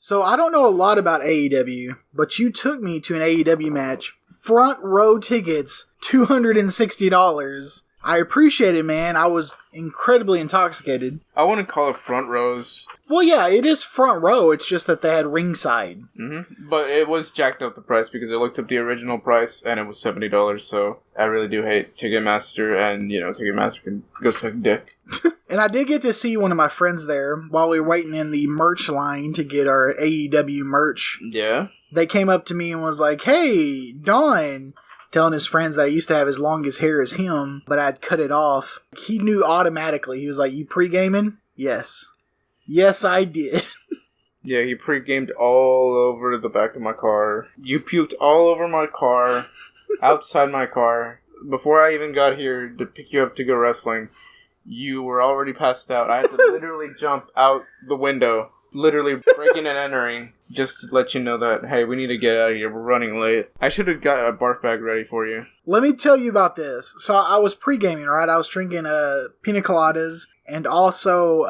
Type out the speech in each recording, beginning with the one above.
So I don't know a lot about AEW, but you took me to an AEW match. Front row tickets, $260. I appreciate it, man. I was incredibly intoxicated. I wouldn't call it front rows. Well, yeah, it is front row. It's just that they had ringside. Mm-hmm. But it was jacked up the price because I looked up the original price and it was $70. So I really do hate Ticketmaster, and Ticketmaster can go suck dick. And I did get to see one of my friends there while we were waiting in the merch line to get our AEW merch. Yeah. They came up to me and was like, "Hey, Don." Telling his friends that I used to have as long as hair as him, but I'd cut it off. He knew automatically. He was like, "You pre-gaming?" Yes. Yes, I did. Yeah, he pre-gamed all over the back of my car. You puked all over my car, outside my car. Before I even got here to pick you up to go wrestling, you were already passed out. I had to literally jump out the window, literally breaking and entering, just to let you know that, hey, we need to get out of here. We're running late. I should have got a barf bag ready for you. Let me tell you about this. So I was pre-gaming, right? I was drinking pina coladas and also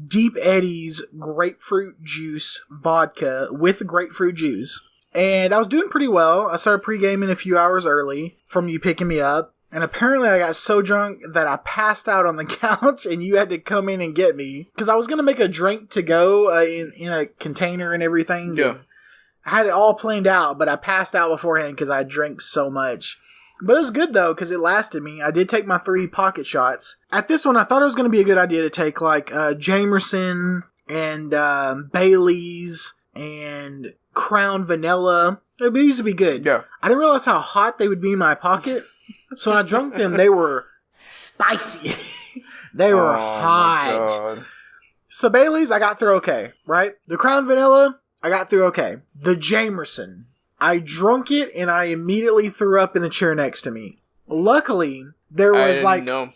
Deep Eddy's grapefruit juice vodka with grapefruit juice. And I was doing pretty well. I started pre-gaming a few hours early from you picking me up. And apparently I got so drunk that I passed out on the couch and you had to come in and get me. Because I was going to make a drink to go in a container and everything. Yeah. I had it all planned out, but I passed out beforehand because I drank so much. But it was good, though, because it lasted me. I did take my 3 pocket shots. At this one, I thought it was going to be a good idea to take, like, Jamerson and Bailey's and Crown Vanilla. These would be good. Yeah. I didn't realize how hot they would be in my pocket. So when I drank them, they were spicy. They were hot. My God. So Bailey's, I got through okay, right? The Crown Vanilla, I got through okay. The Jamerson, I drunk it and I immediately threw up in the chair next to me. Luckily, there was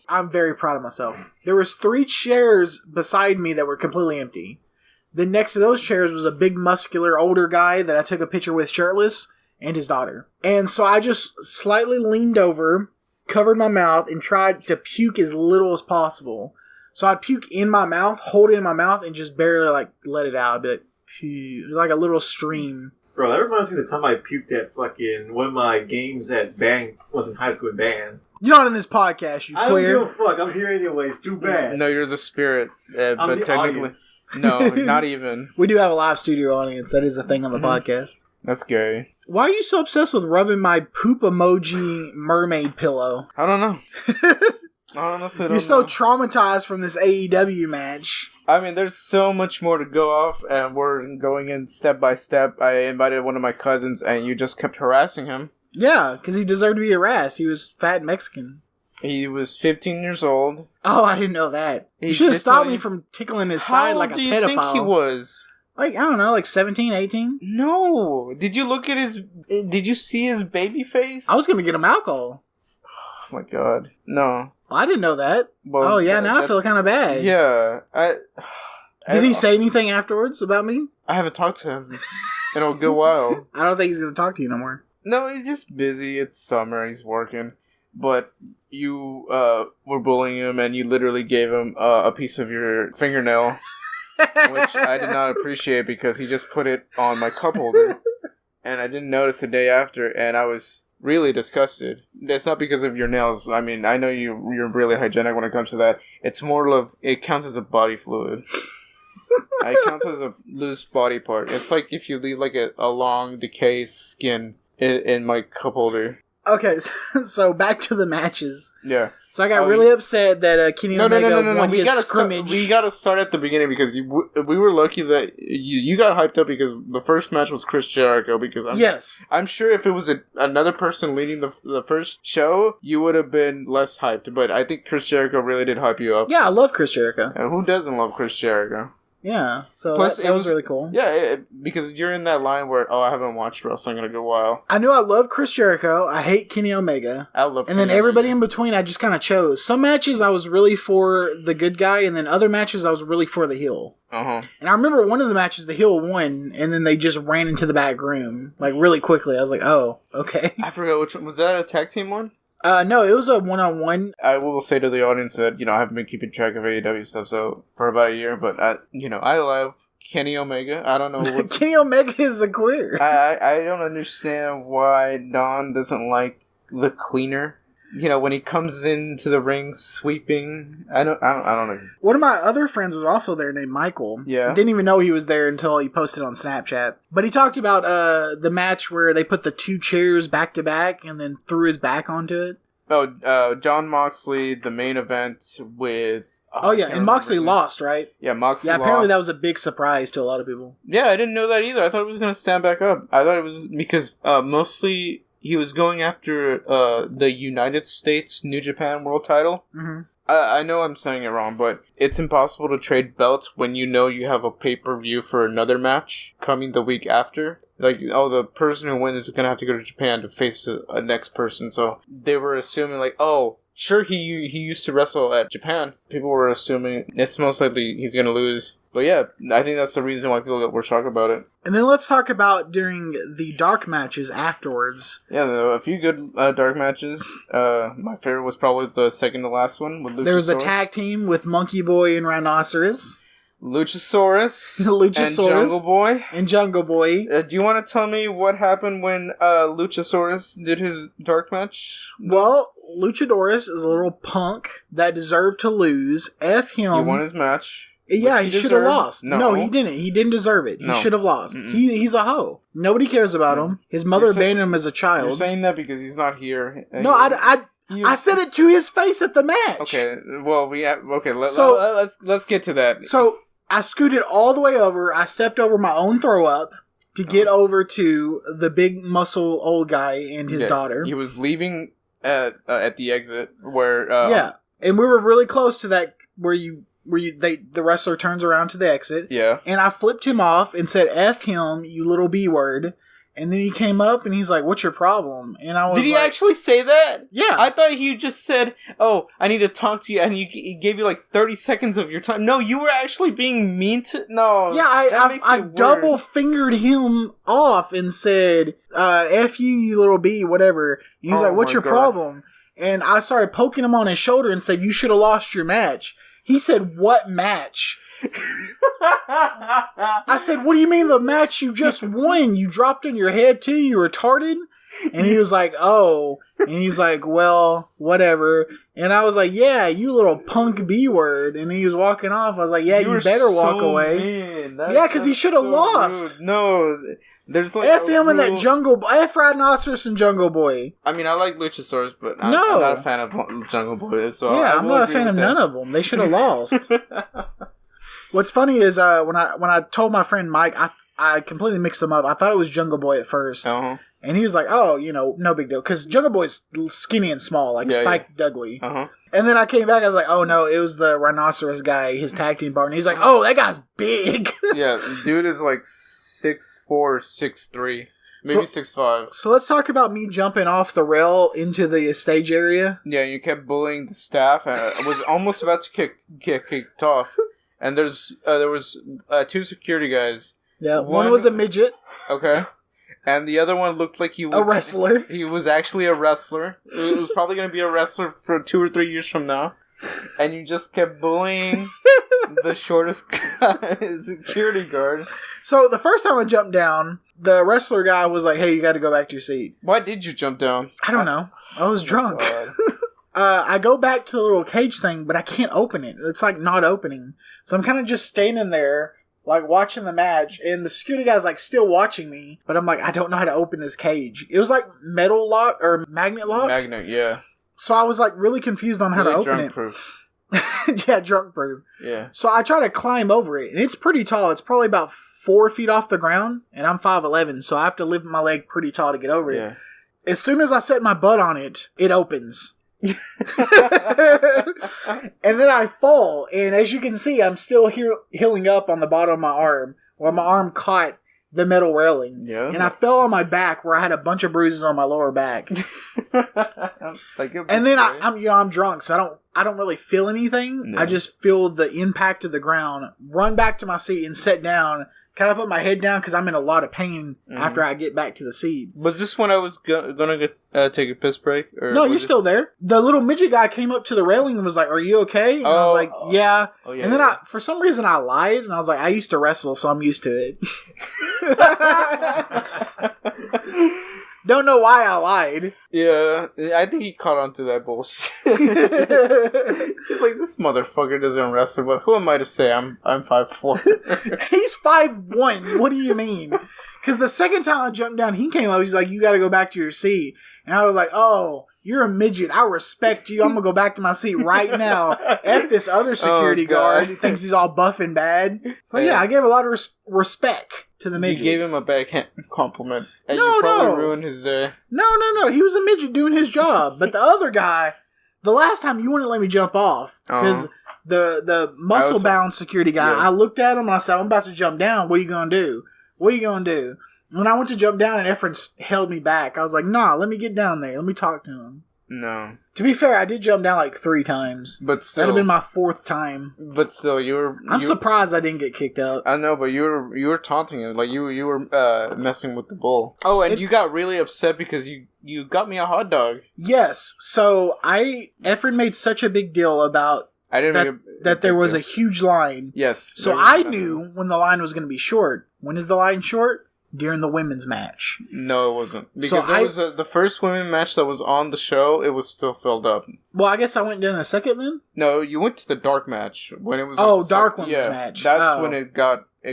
I'm very proud of myself. There was 3 chairs beside me that were completely empty. Then next to those chairs was a big muscular older guy that I took a picture with shirtless, and his daughter. And so I just slightly leaned over, covered my mouth, and tried to puke as little as possible. So I'd puke in my mouth, hold it in my mouth, and just barely let it out. I'd be like, puke, like a little stream. Bro, that reminds me of the time I puked at fucking one of my games at band, was in high school in band. You're not in this podcast, you queer. I don't give a fuck. I'm here anyways. Too bad. No, you're the spirit. I'm but the technically, audience. No, not even. We do have a live studio audience. That is a thing on the podcast. That's gay. Why are you so obsessed with rubbing my poop emoji mermaid pillow? I don't know. I honestly don't You're so know. traumatized from this AEW match. I mean, there's so much more to go off, and we're going in step by step. I invited one of my cousins, and you just kept harassing him. Yeah, because he deserved to be harassed. He was fat Mexican. He was 15 years old. Oh, I didn't know that. You should have stopped me from tickling his side like a pedophile. How old do you think he was? Like, I don't know, like 17, 18? No. Did you look at his... Did you see his baby face? I was going to get him alcohol. Oh, my God. No. I didn't know that. Well, oh, yeah, now I feel kind of bad. Yeah. Did he say anything afterwards about me? I haven't talked to him in a good while. I don't think he's going to talk to you no more. No, he's just busy. It's summer. He's working. But you were bullying him, and you literally gave him a piece of your fingernail, which I did not appreciate because he just put it on my cup holder, and I didn't notice the day after, and I was really disgusted. It's not because of your nails. I mean, I know you're really hygienic when it comes to that. It's more of, it counts as a body fluid. It counts as a loose body part. It's like if you leave like a long decay skin in my cup holder. Okay, so back to the matches. Yeah. So I got really upset that Kenny Omega won his scrimmage. We gotta start at the beginning because we were lucky that you got hyped up because the first match was Chris Jericho. Because I'm sure if it was another person leading the first show, you would have been less hyped. But I think Chris Jericho really did hype you up. Yeah, I love Chris Jericho. And who doesn't love Chris Jericho? Yeah, so plus, that was really cool. Yeah, because you're in that line where, I haven't watched wrestling in a good while. I knew I love Chris Jericho. I hate Kenny Omega. I love And then everybody in between, I just kind of chose. Some matches I was really for the good guy, and then other matches I was really for the heel. Uh-huh. And I remember one of the matches, the heel won, and then they just ran into the back room, like, really quickly. I was like, oh, okay. I forgot which one. Was that a tag team one? No, it was a one-on-one. I will say to the audience that, I haven't been keeping track of AEW stuff for about a year, but I love Kenny Omega. I don't know what's... Kenny Omega is a queer. I don't understand why Don doesn't like the cleaner. You know, when he comes into the ring sweeping, I don't know. One of my other friends was also there named Michael. Yeah. Didn't even know he was there until he posted on Snapchat. But he talked about the match where they put the 2 chairs back to back and then threw his back onto it. Oh, John Moxley, the main event with... Oh yeah, and Moxley lost, right? Yeah, Moxley lost. Yeah, apparently that was a big surprise to a lot of people. Yeah, I didn't know that either. I thought he was going to stand back up. I thought it was because mostly he was going after the United States New Japan World title. Mm-hmm. I know I'm saying it wrong, but it's impossible to trade belts when you know you have a pay-per-view for another match coming the week after. Like, oh, the person who wins is going to have to go to Japan to face a next person. So they were assuming, like, oh, sure, he used to wrestle at Japan. People were assuming it's most likely he's going to lose. But yeah, I think that's the reason why people were shocked about it. And then let's talk about during the dark matches afterwards. Yeah, there were a few good dark matches. My favorite was probably the second to last one with Luchasaurus. There was a tag team with Monkey Boy and Rhinoceros. Luchasaurus. And Jungle Boy. Do you want to tell me what happened when Luchasaurus did his dark match? Well, Luchadorus is a little punk that deserved to lose. F him. He won his match. Yeah, he should have lost. No, he didn't. He didn't deserve it. He should have lost. Mm-mm. He's a hoe. Nobody cares about him. His mother abandoned him as a child. You're saying that because he's not here. No, I said it to his face at the match. Okay, well, let's get to that. So I scooted all the way over. I stepped over my own throw up to get over to the big muscle old guy and his daughter. He was leaving at the exit where and we were really close to that where the wrestler turns around to the exit. Yeah. And I flipped him off and said, F him, you little B word. And then he came up and he's like, what's your problem? And I was Did he actually say that? Yeah. I thought he just said, oh, I need to talk to you. And he gave you like 30 seconds of your time. No, you were actually being mean to... No. Yeah, I double fingered him off and said, F you little B, whatever. And he's like, what's your problem? And I started poking him on his shoulder and said, you should have lost your match. He said, what match? I said, what do you mean the match you just won? You dropped on your head too? You retarded? And he was like, oh. And he's like, well, whatever. And I was like, yeah, you little punk B word. And he was walking off. I was like, yeah, you better walk away. Yeah, because he should have lost. Rude. No, there's like F him and that Jungle... F Rhinoceros and Jungle Boy. I mean, I like Luchasaurus, but I'm not a fan of Jungle Boy. So yeah, I'm not a fan of none of them. They should have lost. What's funny is when I told my friend Mike, I completely mixed them up. I thought it was Jungle Boy at first. Uh-huh. And he was like, oh, no big deal. Because Jungle Boy's skinny and small, like Spike Dudley. Uh-huh. And then I came back, I was like, oh no, it was the Rhinoceros guy, his tag team partner. He's like, oh, that guy's big. Yeah, dude is like 6'4", 6'3", maybe 6'5". So let's talk about me jumping off the rail into the stage area. Yeah, you kept bullying the staff, and I was almost about to get kicked off. And there was 2 security guys. Yeah, one was a midget. Okay. And the other one looked like a wrestler. He was actually a wrestler. It was probably going to be a wrestler for 2 or 3 years from now. And you just kept bullying the shortest security guard. So the first time I jumped down, the wrestler guy was like, hey, you got to go back to your seat. Why did you jump down? I don't know. I was drunk. I go back to the little cage thing, but I can't open it. It's like not opening. So I'm kind of just standing there, like watching the match, and the security guy's like still watching me, but I'm like, I don't know how to open this cage. It was like metal lock or magnet locked. Magnet, yeah. So I was like really confused on how to open it. Drunk-proof. Yeah, drunk-proof. Yeah. So I try to climb over it, and it's pretty tall. It's probably about 4 feet off the ground, and I'm 5'11", so I have to lift my leg pretty tall to get over it. As soon as I set my butt on it, it opens. And then I fall, and as you can see, I'm still healing up on the bottom of my arm, where my arm caught the metal railing. Yeah. And I fell on my back, where I had a bunch of bruises on my lower back. And then I'm drunk, so I don't really feel anything. No. I just feel the impact of the ground, run back to my seat and sit down, kind of put my head down because I'm in a lot of pain after I get back to the seat. Was this when I was gonna take a piss break? Or no, you're still there. The little midget guy came up to the railing and was like, "Are you okay?" And I was like, "Yeah." Oh, yeah. And then for some reason, I lied and I was like, "I used to wrestle, so I'm used to it." Don't know why I lied. Yeah, I think he caught on to that bullshit. He's like, this motherfucker doesn't wrestle, but who am I to say I'm 5'4"? He's 5'1". What do you mean? Because the second time I jumped down, he came up. He's like, "You got to go back to your seat." And I was like, "Oh, you're a midget. I respect you. I'm going to go back to my seat right now." F this other security guard who thinks he's all buff and bad. So yeah, I gave a lot of respect to the midget. You gave him a backhand compliment. And you probably ruined his day. No. He was a midget doing his job. But the other guy, the last time you wouldn't let me jump off. Because the muscle-bound security guy, I looked at him and I said, "I'm about to jump down. What are you going to do? What are you going to do?" When I went to jump down and Efren held me back, I was like, "Nah, let me get down there. Let me talk to him." No. To be fair, I did jump down like 3 times. But still. That'd have been my 4th time. But still, I'm surprised I didn't get kicked out. I know, but you were taunting him. Like, you were messing with the bull. Oh, and you got really upset because you got me a hot dog. Yes. So, Efren made such a big deal about that there was a huge line. Yes. So I knew when the line was going to be short. When is the line short? During the women's match. No, it wasn't. Because it was the first women's match that was on the show, it was still filled up. Well, I guess I went during the second then? No, you went to the dark match. When it was dark women's match. That's when it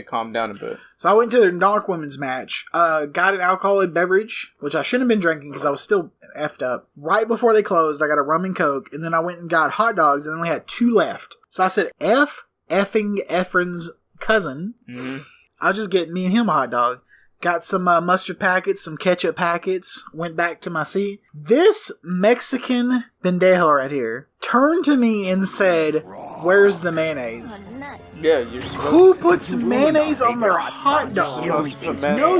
calmed down a bit. So I went to the dark women's match, got an alcoholic beverage, which I shouldn't have been drinking because I was still effed up. Right before they closed, I got a rum and coke, and then I went and got hot dogs, and then we had 2 left. So I said, effing Efren's cousin. Mm-hmm. I'll just get me and him a hot dog. Got some mustard packets, some ketchup packets, went back to my seat. This Mexican pendejo right here turned to me and said, "Where's the mayonnaise?" Yeah, you're supposed Who puts mayonnaise on their hot dog? No,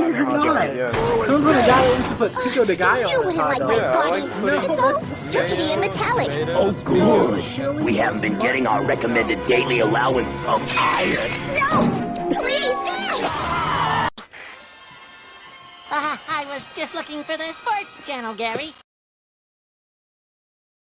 you're not. Coming from the guy that used to put pico de gallo on his hot dog. Yeah, I like no, that's disgusting. Oh, good. We haven't been getting our recommended daily allowance of iron. No, please. I was just looking for the sports channel, Gary.